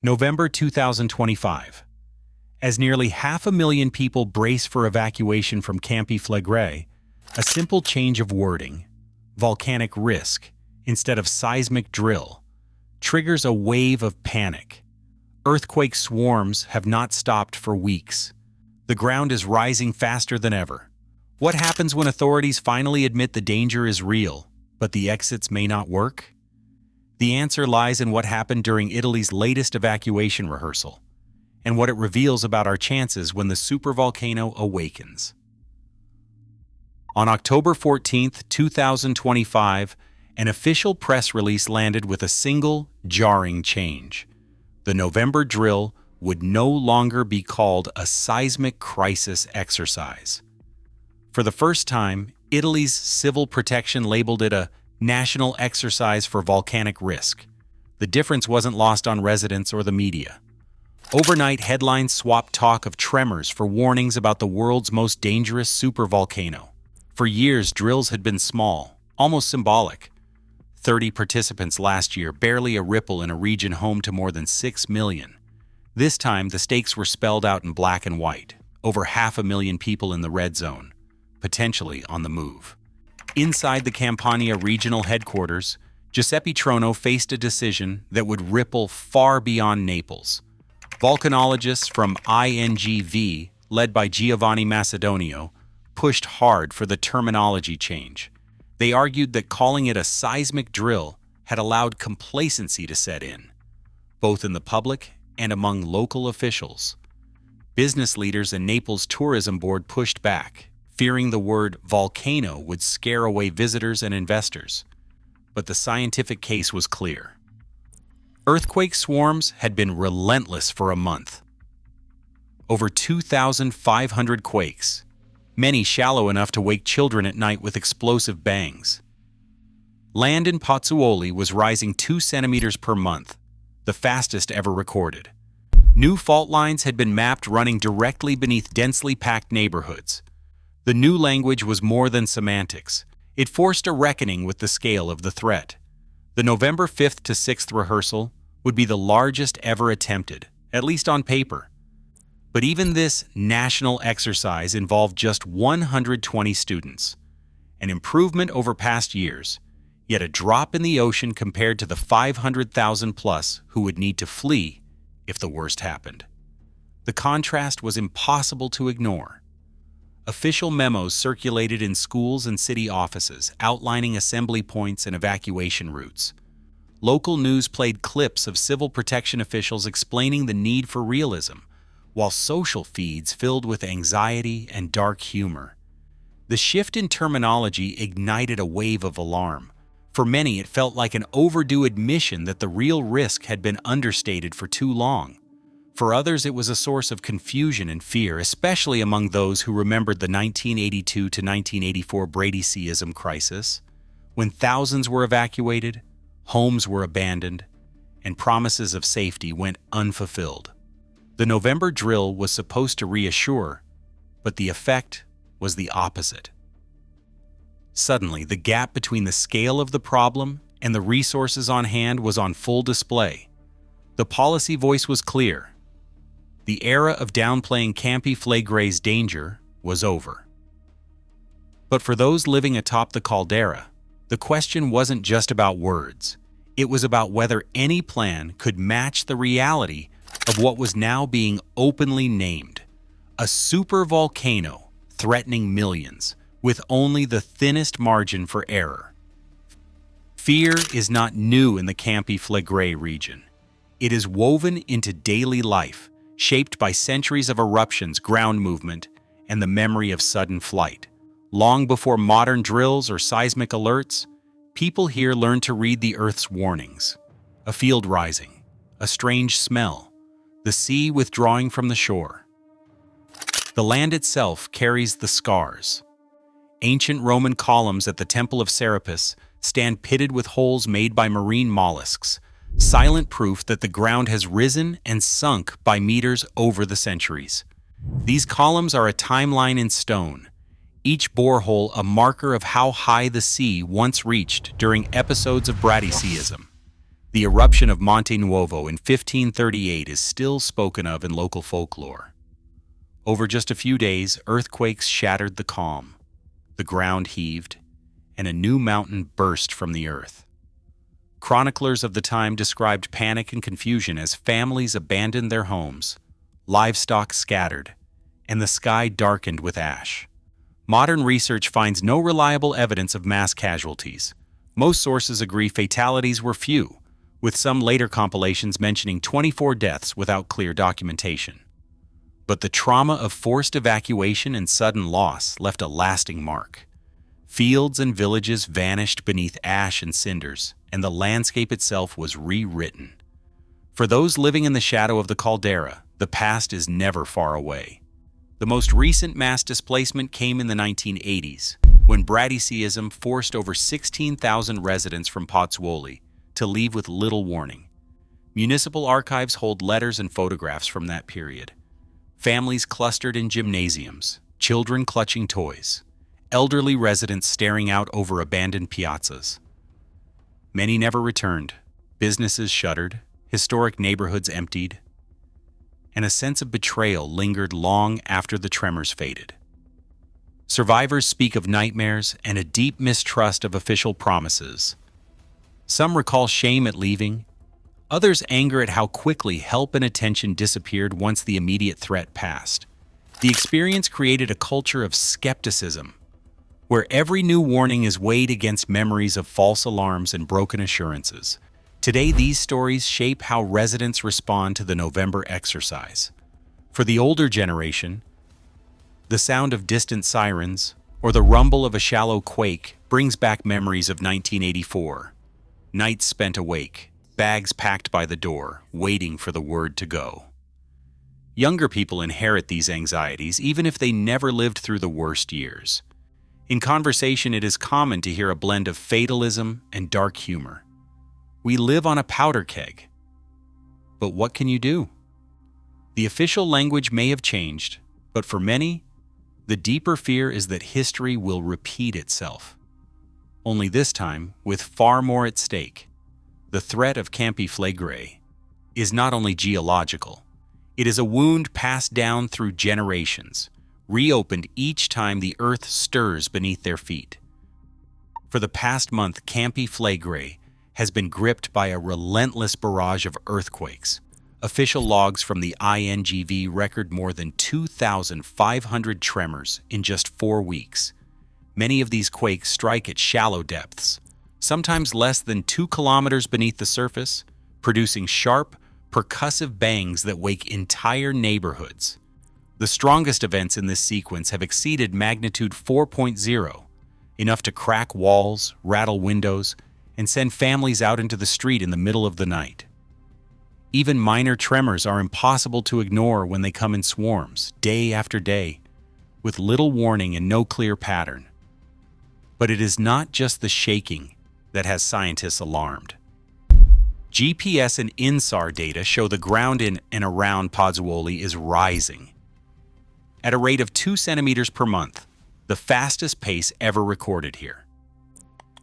November 2025. As nearly 500,000 people brace for evacuation from Campi Flegrei, a simple change of wording, volcanic risk, instead of seismic drill, triggers a wave of panic. Earthquake swarms have not stopped for weeks. The ground is rising faster than ever. What happens when authorities finally admit the danger is real, but the exits may not work? The answer lies in what happened during Italy's latest evacuation rehearsal, and what it reveals about our chances when the supervolcano awakens. On October 14, 2025, an official press release landed with a single, jarring change. The November drill would no longer be called a seismic crisis exercise. For the first time, Italy's civil protection labeled it a national exercise for volcanic risk. The difference wasn't lost on residents or the media. Overnight, headlines swapped talk of tremors for warnings about the world's most dangerous supervolcano. For years, drills had been small, almost symbolic. 30 participants last year, barely a ripple in a region home to more than 6 million. This time, the stakes were spelled out in black and white. Over 500,000 people in the red zone, potentially on the move. Inside the Campania regional headquarters, Giuseppe Trono faced a decision that would ripple far beyond Naples. Volcanologists from INGV, led by Giovanni Macedonio, pushed hard for the terminology change. They argued that calling it a seismic drill had allowed complacency to set in, both in the public and among local officials. Business leaders and Naples Tourism Board pushed back, fearing the word volcano would scare away visitors and investors. But the scientific case was clear. Earthquake swarms had been relentless for a month. Over 2,500 quakes, many shallow enough to wake children at night with explosive bangs. Land in Pozzuoli was rising 2 centimeters per month, the fastest ever recorded. New fault lines had been mapped running directly beneath densely packed neighborhoods. The new language was more than semantics. It forced a reckoning with the scale of the threat. The November 5th to 6th rehearsal would be the largest ever attempted, at least on paper. But even this national exercise involved just 120 students, an improvement over past years, yet a drop in the ocean compared to the 500,000 plus who would need to flee if the worst happened. The contrast was impossible to ignore. Official memos circulated in schools and city offices outlining assembly points and evacuation routes. Local news played clips of civil protection officials explaining the need for realism, while social feeds filled with anxiety and dark humor. The shift in terminology ignited a wave of alarm. For many, it felt like an overdue admission that the real risk had been understated for too long. For others, it was a source of confusion and fear, especially among those who remembered the 1982 to 1984 Bradyseism crisis, when thousands were evacuated, homes were abandoned, and promises of safety went unfulfilled. The November drill was supposed to reassure, but the effect was the opposite. Suddenly, the gap between the scale of the problem and the resources on hand was on full display. The policy voice was clear. The era of downplaying Campi Flegrei's danger was over. But for those living atop the caldera, the question wasn't just about words. It was about whether any plan could match the reality of what was now being openly named, a supervolcano threatening millions, with only the thinnest margin for error. Fear is not new in the Campi Flegrei region. It is woven into daily life, shaped by centuries of eruptions, ground movement, and the memory of sudden flight. Long before modern drills or seismic alerts, people here learned to read the Earth's warnings. A field rising, a strange smell, the sea withdrawing from the shore. The land itself carries the scars. Ancient Roman columns at the Temple of Serapis stand pitted with holes made by marine mollusks, silent proof that the ground has risen and sunk by meters over the centuries. These columns are a timeline in stone, each borehole a marker of how high the sea once reached during episodes of Bradyseism. The eruption of Monte Nuovo in 1538 is still spoken of in local folklore. Over just a few days, earthquakes shattered the calm. The ground heaved, and a new mountain burst from the earth. Chroniclers of the time described panic and confusion as families abandoned their homes, livestock scattered, and the sky darkened with ash. Modern research finds no reliable evidence of mass casualties. Most sources agree fatalities were few, with some later compilations mentioning 24 deaths without clear documentation. But the trauma of forced evacuation and sudden loss left a lasting mark. Fields and villages vanished beneath ash and cinders, and the landscape itself was rewritten. For those living in the shadow of the caldera, the past is never far away. The most recent mass displacement came in the 1980s, when Bradysseism forced over 16,000 residents from Pozzuoli to leave with little warning. Municipal archives hold letters and photographs from that period. Families clustered in gymnasiums, children clutching toys, elderly residents staring out over abandoned piazzas. Many never returned, businesses shuttered, historic neighborhoods emptied, and a sense of betrayal lingered long after the tremors faded. Survivors speak of nightmares and a deep mistrust of official promises. Some recall shame at leaving, others anger at how quickly help and attention disappeared once the immediate threat passed. The experience created a culture of skepticism, where every new warning is weighed against memories of false alarms and broken assurances. Today, these stories shape how residents respond to the November exercise. For the older generation, the sound of distant sirens or the rumble of a shallow quake brings back memories of 1984. Nights spent awake, bags packed by the door, waiting for the word to go. Younger people inherit these anxieties even if they never lived through the worst years. In conversation, it is common to hear a blend of fatalism and dark humor. We live on a powder keg. But what can you do? The official language may have changed, but for many, the deeper fear is that history will repeat itself. Only this time, with far more at stake. The threat of Campi Flegrei is not only geological, it is a wound passed down through generations, reopened each time the earth stirs beneath their feet. For the past month, Campi Flegrei has been gripped by a relentless barrage of earthquakes. Official logs from the INGV record more than 2,500 tremors in just 4 weeks. Many of these quakes strike at shallow depths, sometimes less than 2 kilometers beneath the surface, producing sharp, percussive bangs that wake entire neighborhoods. The strongest events in this sequence have exceeded magnitude 4.0, enough to crack walls, rattle windows, and send families out into the street in the middle of the night. Even minor tremors are impossible to ignore when they come in swarms, day after day, with little warning and no clear pattern. But it is not just the shaking that has scientists alarmed. GPS and INSAR data show the ground in and around Pozzuoli is rising at a rate of 2 centimeters per month, the fastest pace ever recorded here.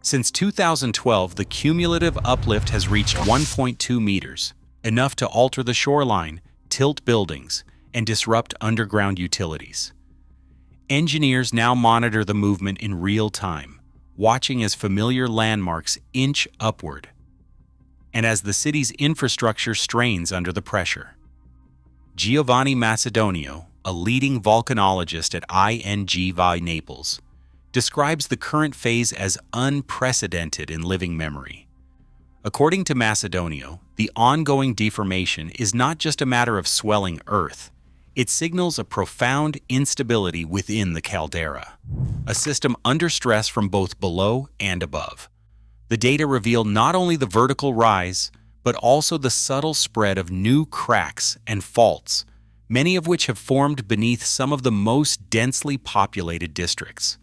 Since 2012, the cumulative uplift has reached 1.2 meters, enough to alter the shoreline, tilt buildings, and disrupt underground utilities. Engineers now monitor the movement in real time, watching as familiar landmarks inch upward, and as the city's infrastructure strains under the pressure. Giovanni Macedonio, a leading volcanologist at INGV Naples, describes the current phase as unprecedented in living memory. According to Macedonio, the ongoing deformation is not just a matter of swelling Earth. It signals a profound instability within the caldera, a system under stress from both below and above. The data reveal not only the vertical rise, but also the subtle spread of new cracks and faults, many of which have formed beneath some of the most densely populated districts.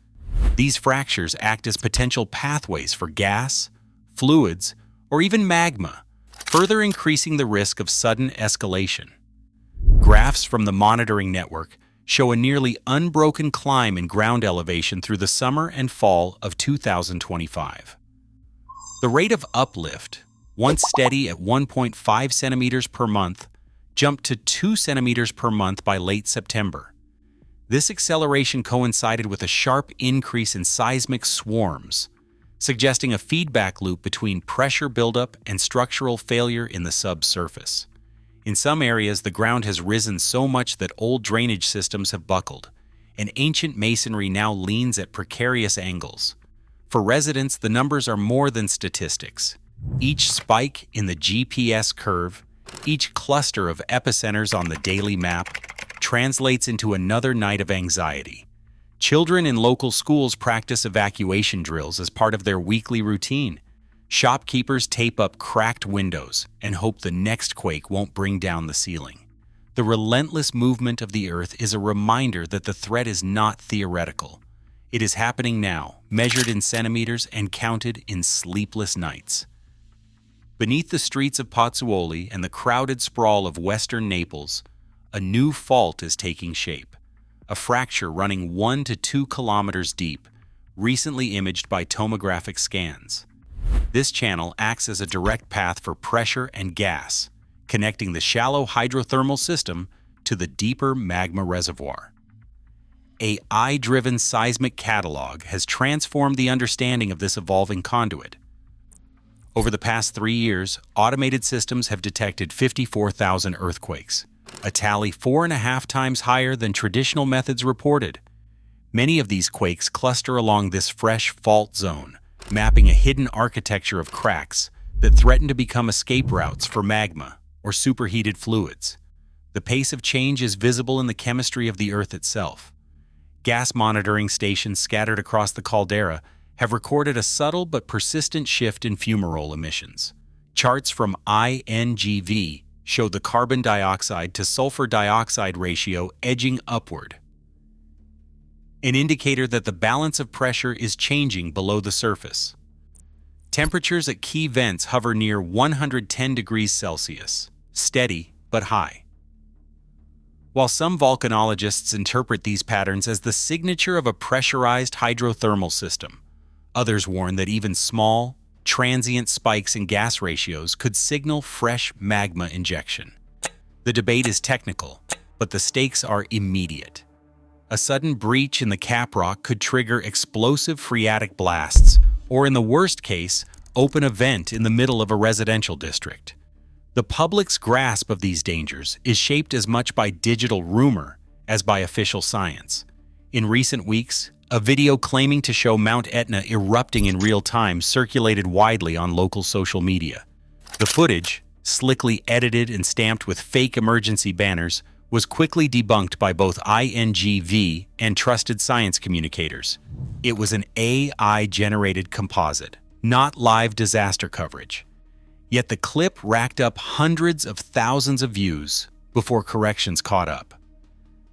These fractures act as potential pathways for gas, fluids, or even magma, further increasing the risk of sudden escalation. Graphs from the monitoring network show a nearly unbroken climb in ground elevation through the summer and fall of 2025. The rate of uplift, once steady at 1.5 centimeters per month, jumped to 2 centimeters per month by late September. This acceleration coincided with a sharp increase in seismic swarms, suggesting a feedback loop between pressure buildup and structural failure in the subsurface. In some areas, the ground has risen so much that old drainage systems have buckled, and ancient masonry now leans at precarious angles. For residents, the numbers are more than statistics. Each spike in the GPS curve, each cluster of epicenters on the daily map, translates into another night of anxiety. Children in local schools practice evacuation drills as part of their weekly routine. Shopkeepers tape up cracked windows and hope the next quake won't bring down the ceiling. The relentless movement of the earth is a reminder that the threat is not theoretical. It is happening now, measured in centimeters and counted in sleepless nights. Beneath the streets of Pozzuoli and the crowded sprawl of western Naples, a new fault is taking shape. A fracture running 1 to 2 kilometers deep, recently imaged by tomographic scans. This channel acts as a direct path for pressure and gas, connecting the shallow hydrothermal system to the deeper magma reservoir. A AI-driven seismic catalog has transformed the understanding of this evolving conduit. Over the past 3 years, automated systems have detected 54,000 earthquakes, a tally 4.5 times higher than traditional methods reported. Many of these quakes cluster along this fresh fault zone, mapping a hidden architecture of cracks that threaten to become escape routes for magma or superheated fluids. The pace of change is visible in the chemistry of the Earth itself. Gas monitoring stations scattered across the caldera have recorded a subtle but persistent shift in fumarole emissions. Charts from INGV show the carbon dioxide to sulfur dioxide ratio edging upward, an indicator that the balance of pressure is changing below the surface. Temperatures at key vents hover near 110 degrees Celsius, steady but high. While some volcanologists interpret these patterns as the signature of a pressurized hydrothermal system, others warn that even small, transient spikes in gas ratios could signal fresh magma injection. The debate is technical, but the stakes are immediate. A sudden breach in the caprock could trigger explosive phreatic blasts, or in the worst case, open a vent in the middle of a residential district. The public's grasp of these dangers is shaped as much by digital rumor as by official science. In recent weeks, a video claiming to show Mount Etna erupting in real time circulated widely on local social media. The footage, slickly edited and stamped with fake emergency banners, was quickly debunked by both INGV and trusted science communicators. It was an AI-generated composite, not live disaster coverage. Yet the clip racked up hundreds of thousands of views before corrections caught up.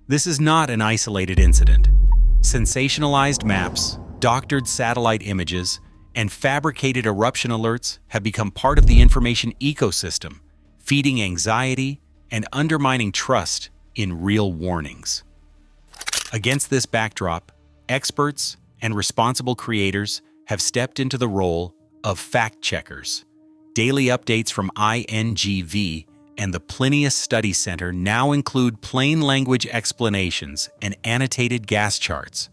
This is not an isolated incident. Sensationalized maps, doctored satellite images, and fabricated eruption alerts have become part of the information ecosystem, feeding anxiety and undermining trust in real warnings. Against this backdrop, experts and responsible creators have stepped into the role of fact-checkers. Daily updates from INGV and the Plinius Study Center now include plain language explanations and annotated gas charts,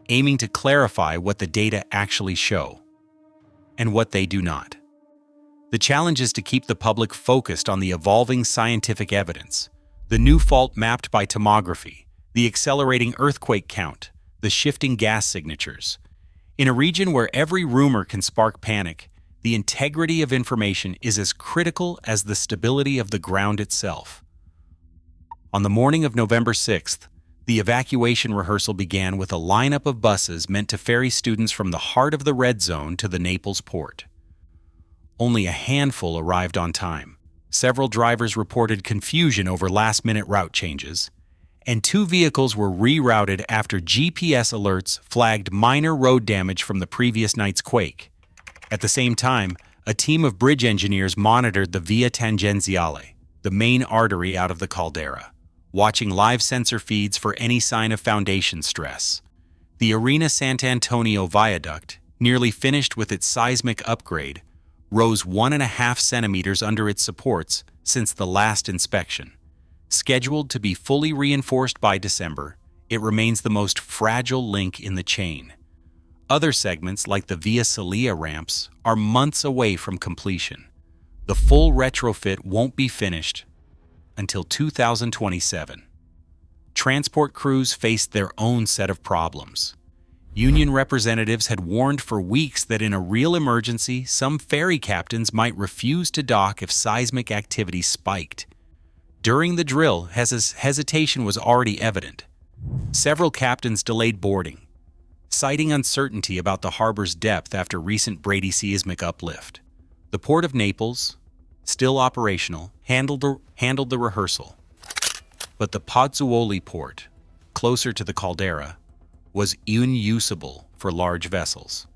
aiming to clarify what the data actually show and what they do not. The challenge is to keep the public focused on the evolving scientific evidence, the new fault mapped by tomography, the accelerating earthquake count, the shifting gas signatures. In a region where every rumor can spark panic, the integrity of information is as critical as the stability of the ground itself. On the morning of November 6th, the evacuation rehearsal began with a lineup of buses meant to ferry students from the heart of the red zone to the Naples port. Only a handful arrived on time. Several drivers reported confusion over last-minute route changes, and 2 vehicles were rerouted after GPS alerts flagged minor road damage from the previous night's quake. At the same time, a team of bridge engineers monitored the Via Tangenziale, the main artery out of the caldera, watching live sensor feeds for any sign of foundation stress. The Arena Sant'Antonio viaduct, nearly finished with its seismic upgrade, rose 1.5 centimeters under its supports since the last inspection. Scheduled to be fully reinforced by December, it remains the most fragile link in the chain. Other segments, like the Via Salia ramps, are months away from completion. The full retrofit won't be finished until 2027. Transport crews faced their own set of problems. Union representatives had warned for weeks that in a real emergency, some ferry captains might refuse to dock if seismic activity spiked. During the drill, hesitation was already evident. Several captains delayed boarding, citing uncertainty about the harbor's depth after recent bradyseismic uplift. The port of Naples, still operational, handled the rehearsal. But the Pozzuoli port, closer to the caldera, was unusable for large vessels.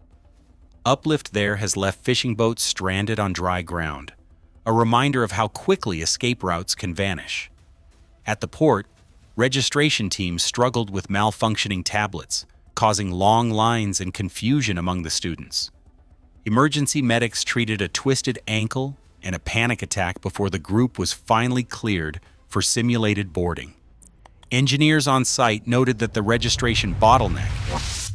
Uplift there has left fishing boats stranded on dry ground, a reminder of how quickly escape routes can vanish. At the port, registration teams struggled with malfunctioning tablets, causing long lines and confusion among the students. Emergency medics treated a twisted ankle and a panic attack before the group was finally cleared for simulated boarding. Engineers on site noted that the registration bottleneck,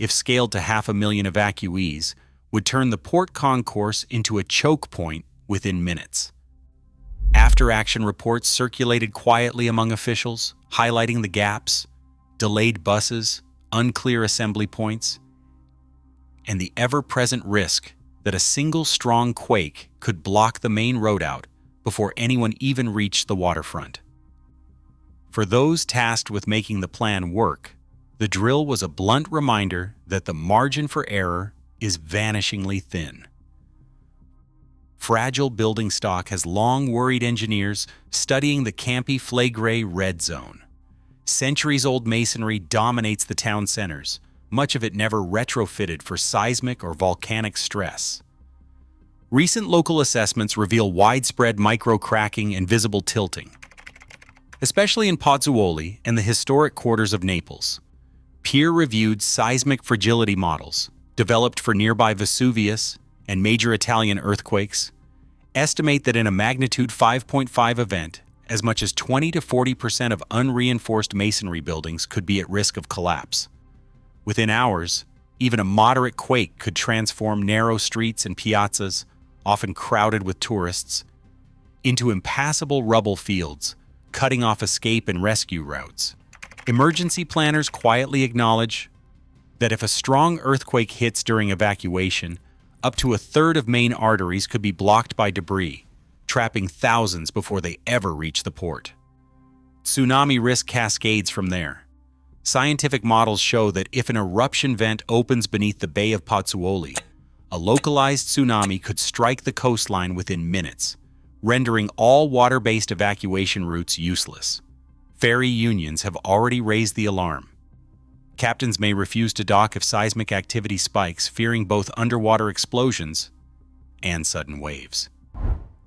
if scaled to 500,000 evacuees, would turn the port concourse into a choke point within minutes. After-action reports circulated quietly among officials, highlighting the gaps, delayed buses, unclear assembly points, and the ever-present risk that a single strong quake could block the main road out before anyone even reached the waterfront. For those tasked with making the plan work, the drill was a blunt reminder that the margin for error is vanishingly thin. Fragile building stock has long worried engineers studying the Campi Flegrei red zone. Centuries-old masonry dominates the town centers, much of it never retrofitted for seismic or volcanic stress. Recent local assessments reveal widespread micro-cracking and visible tilting, especially in Pozzuoli and the historic quarters of Naples. Peer-reviewed seismic fragility models, developed for nearby Vesuvius and major Italian earthquakes, estimate that in a magnitude 5.5 event, as much as 20 to 40% of unreinforced masonry buildings could be at risk of collapse. Within hours, even a moderate quake could transform narrow streets and piazzas, often crowded with tourists, into impassable rubble fields, cutting off escape and rescue routes. Emergency planners quietly acknowledge that if a strong earthquake hits during evacuation, up to a third of main arteries could be blocked by debris, trapping thousands before they ever reach the port. Tsunami risk cascades from there. Scientific models show that if an eruption vent opens beneath the Bay of Pozzuoli, a localized tsunami could strike the coastline within minutes, rendering all water-based evacuation routes useless. Ferry unions have already raised the alarm. Captains may refuse to dock if seismic activity spikes, fearing both underwater explosions and sudden waves.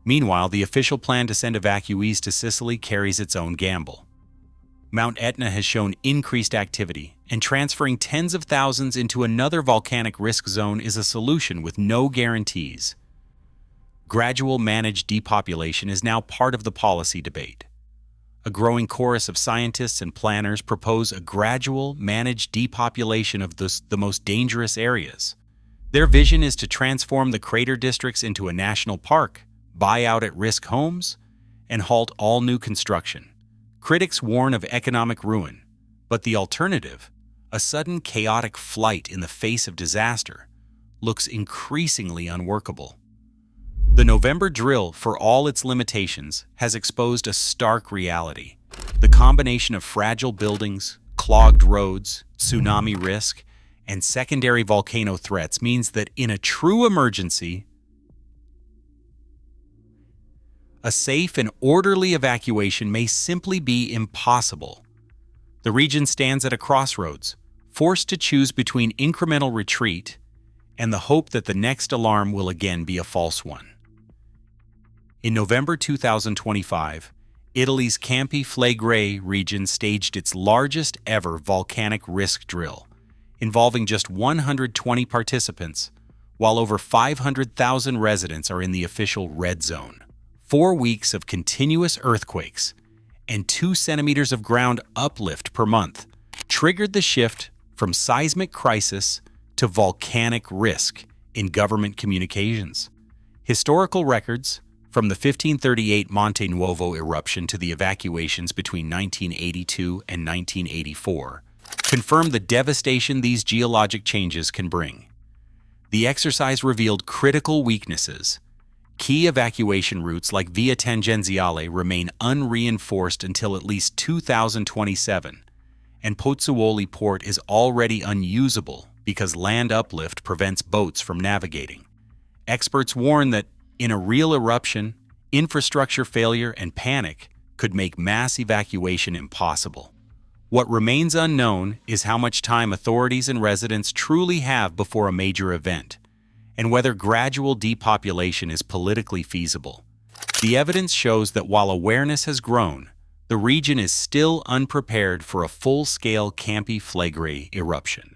Meanwhile, the official plan to send evacuees to Sicily carries its own gamble. Mount Etna has shown increased activity, and transferring tens of thousands into another volcanic risk zone is a solution with no guarantees. Gradual managed depopulation is now part of the policy debate. A growing chorus of scientists and planners propose a gradual, managed depopulation of the most dangerous areas. Their vision is to transform the crater districts into a national park, buy out at-risk homes, and halt all new construction. Critics warn of economic ruin, but the alternative, a sudden chaotic flight in the face of disaster, looks increasingly unworkable. The November drill, for all its limitations, has exposed a stark reality. The combination of fragile buildings, clogged roads, tsunami risk, and secondary volcano threats means that in a true emergency, a safe and orderly evacuation may simply be impossible. The region stands at a crossroads, forced to choose between incremental retreat and the hope that the next alarm will again be a false one. In November 2025, Italy's Campi Flegrei region staged its largest ever volcanic risk drill, involving just 120 participants, while over 500,000 residents are in the official red zone. 4 weeks of continuous earthquakes and 2 centimeters of ground uplift per month triggered the shift from seismic crisis to volcanic risk in government communications. Historical records, from the 1538 Monte Nuovo eruption to the evacuations between 1982 and 1984, confirm the devastation these geologic changes can bring. The exercise revealed critical weaknesses. Key evacuation routes like Via Tangenziale remain unreinforced until at least 2027, and Pozzuoli port is already unusable because land uplift prevents boats from navigating. Experts warn that, in a real eruption, infrastructure failure and panic could make mass evacuation impossible. What remains unknown is how much time authorities and residents truly have before a major event, and whether gradual depopulation is politically feasible. The evidence shows that while awareness has grown, the region is still unprepared for a full-scale Campi Flegrei eruption.